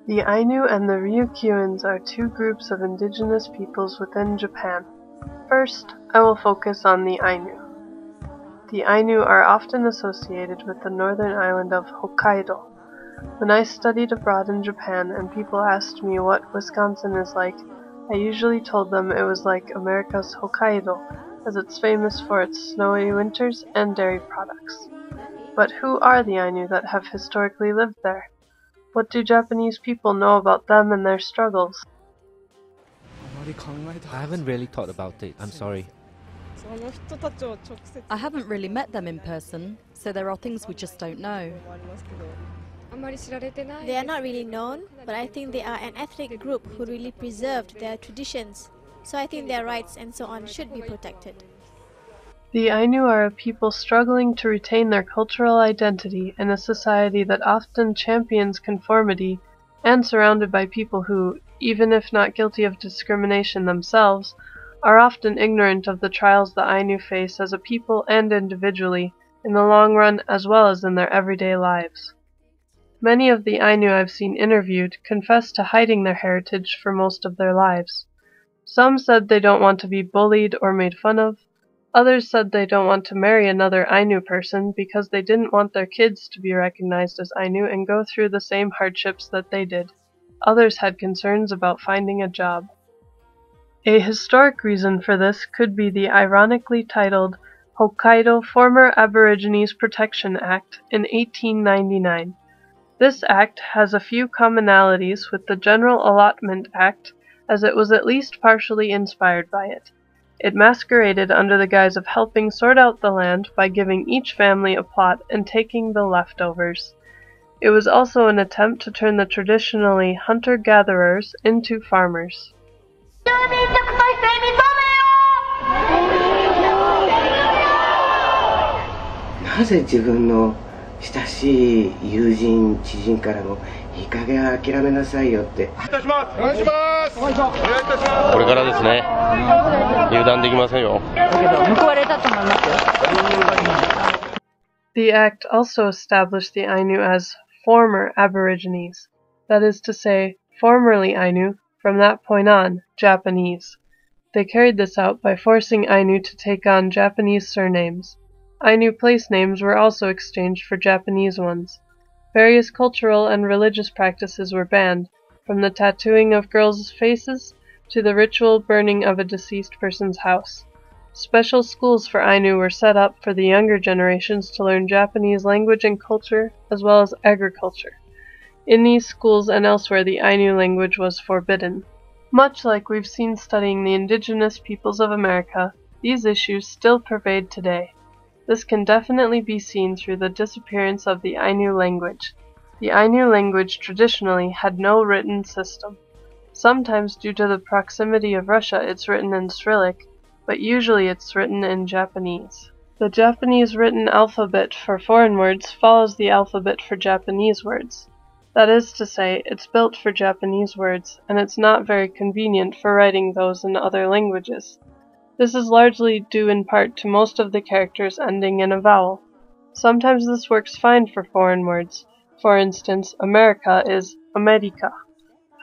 The Ainu and the Ryukyuans are two groups of indigenous peoples within Japan. First, I will focus on the Ainu. The Ainu are often associated with the northern island of Hokkaido. When I studied abroad in Japan and people asked me what Wisconsin is like, I usually told them it was like America's Hokkaido, as it's famous for its snowy winters and dairy products. But who are the Ainu that have historically lived there? What do Japanese people know about them and their struggles? I haven't really thought about it, I'm sorry. I haven't really met them in person, so there are things we just don't know. They are not really known, but I think they are an ethnic group who really preserved their traditions. So I think their rights and so on should be protected. The Ainu are a people struggling to retain their cultural identity in a society that often champions conformity and surrounded by people who, even if not guilty of discrimination themselves, are often ignorant of the trials the Ainu face as a people and individually, in the long run as well as in their everyday lives. Many of the Ainu I've seen interviewed confess to hiding their heritage for most of their lives. Some said they don't want to be bullied or made fun of. Others said they don't want to marry another Ainu person because they didn't want their kids to be recognized as Ainu and go through the same hardships that they did. Others had concerns about finding a job. A historic reason for this could be the ironically titled Hokkaido Former Aborigines Protection Act in 1899. This act has a few commonalities with the General Allotment Act, as it was at least partially inspired by it. It masqueraded under the guise of helping sort out the land by giving each family a plot and taking the leftovers. It was also an attempt to turn the traditionally hunter-gatherers into farmers. なぜ自分の親しい友人、知人からもいい加減諦めなさいよって。お願いいたします。お願いします。お願いいたします。これからですね。油断できませんよ。報われたと思いますよ。The act also established the Ainu as former Aborigines, that is to say, formerly Ainu, from that point on, Japanese. They carried this out by forcing Ainu to take on Japanese surnames. Ainu place names were also exchanged for Japanese ones. Various cultural and religious practices were banned, from the tattooing of girls' faces to the ritual burning of a deceased person's house. Special schools for Ainu were set up for the younger generations to learn Japanese language and culture, as well as agriculture. In these schools and elsewhere, the Ainu language was forbidden. Much like we've seen studying the indigenous peoples of America, these issues still pervade today. This can definitely be seen through the disappearance of the Ainu language. The Ainu language traditionally had no written system. Sometimes due to the proximity of Russia it's written in Cyrillic, but usually it's written in Japanese. The Japanese written alphabet for foreign words follows the alphabet for Japanese words. That is to say, it's built for Japanese words, and it's not very convenient for writing those in other languages. This is largely due in part to most of the characters ending in a vowel. Sometimes this works fine for foreign words. For instance, America is America.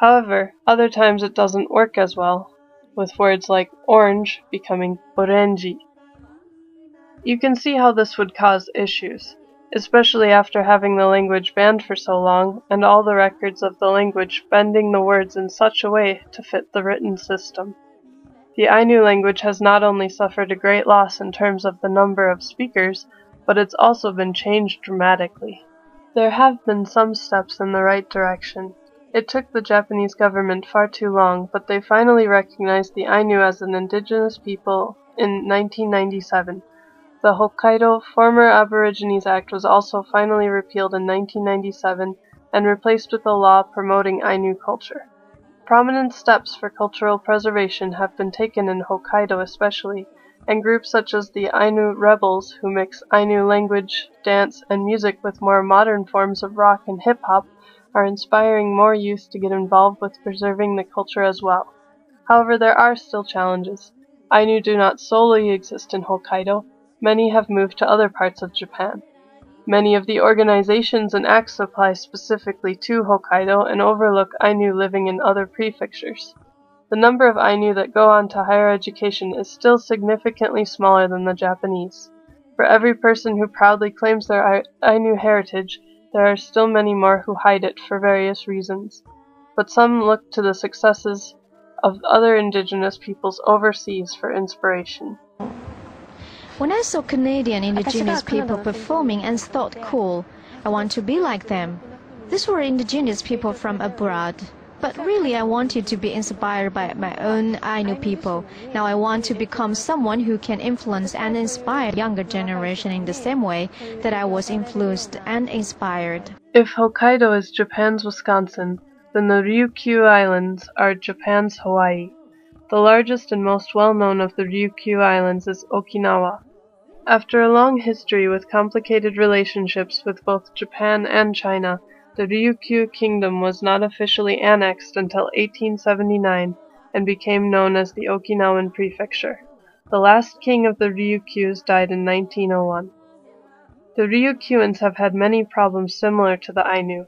However, other times it doesn't work as well, with words like orange becoming orangi. You can see how this would cause issues, especially after having the language banned for so long and all the records of the language bending the words in such a way to fit the written system. The Ainu language has not only suffered a great loss in terms of the number of speakers, but it's also been changed dramatically. There have been some steps in the right direction. It took the Japanese government far too long, but they finally recognized the Ainu as an indigenous people in 1997. The Hokkaido Former Aborigines Act was also finally repealed in 1997 and replaced with a law promoting Ainu culture. Prominent steps for cultural preservation have been taken in Hokkaido especially, and groups such as the Ainu Rebels, who mix Ainu language, dance, and music with more modern forms of rock and hip-hop, are inspiring more youth to get involved with preserving the culture as well. However, there are still challenges. Ainu do not solely exist in Hokkaido. Many have moved to other parts of Japan. Many of the organizations and acts apply specifically to Hokkaido and overlook Ainu living in other prefectures. The number of Ainu that go on to higher education is still significantly smaller than the Japanese. For every person who proudly claims their Ainu heritage, there are still many more who hide it for various reasons. But some look to the successes of other indigenous peoples overseas for inspiration. When I saw Canadian indigenous people performing and thought cool, I want to be like them. These were indigenous people from abroad. But really I wanted to be inspired by my own Ainu people. Now I want to become someone who can influence and inspire younger generation in the same way that I was influenced and inspired. If Hokkaido is Japan's Wisconsin, then the Ryukyu Islands are Japan's Hawaii. The largest and most well-known of the Ryukyu Islands is Okinawa. After a long history with complicated relationships with both Japan and China, the Ryukyu Kingdom was not officially annexed until 1879 and became known as the Okinawan Prefecture. The last king of the Ryukyus died in 1901. The Ryukyuans have had many problems similar to the Ainu.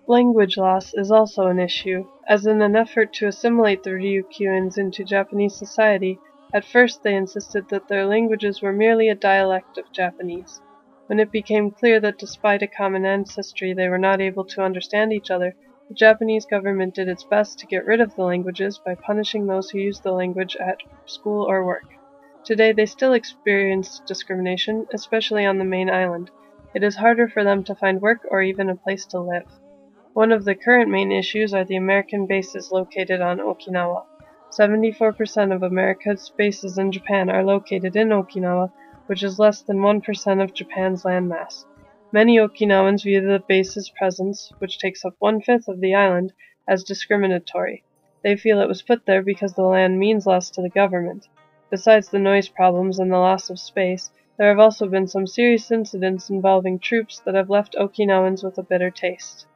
Language loss is also an issue, as in an effort to assimilate the Ryukyuans into Japanese society, at first they insisted that their languages were merely a dialect of Japanese. When it became clear that despite a common ancestry they were not able to understand each other, the Japanese government did its best to get rid of the languages by punishing those who used the language at school or work. Today they still experience discrimination, especially on the main island. It is harder for them to find work or even a place to live. One of the current main issues are the American bases located on Okinawa. 74% of America's bases in Japan are located in Okinawa, which is less than 1% of Japan's landmass. Many Okinawans view the base's presence, which takes up 1/5 of the island, as discriminatory. They feel it was put there because the land means less to the government. Besides the noise problems and the loss of space, there have also been some serious incidents involving troops that have left Okinawans with a bitter taste.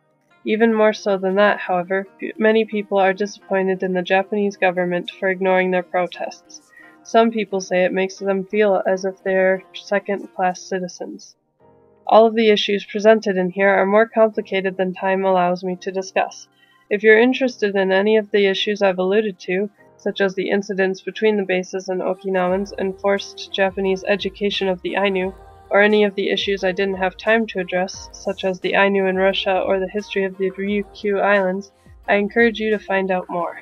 Even more so than that, however, many people are disappointed in the Japanese government for ignoring their protests. Some people say it makes them feel as if they are second-class citizens. All of the issues presented in here are more complicated than time allows me to discuss. If you're interested in any of the issues I've alluded to, such as the incidents between the bases and Okinawans and forced Japanese education of the Ainu, or any of the issues I didn't have time to address, such as the Ainu in Russia or the history of the Ryukyu Islands, I encourage you to find out more.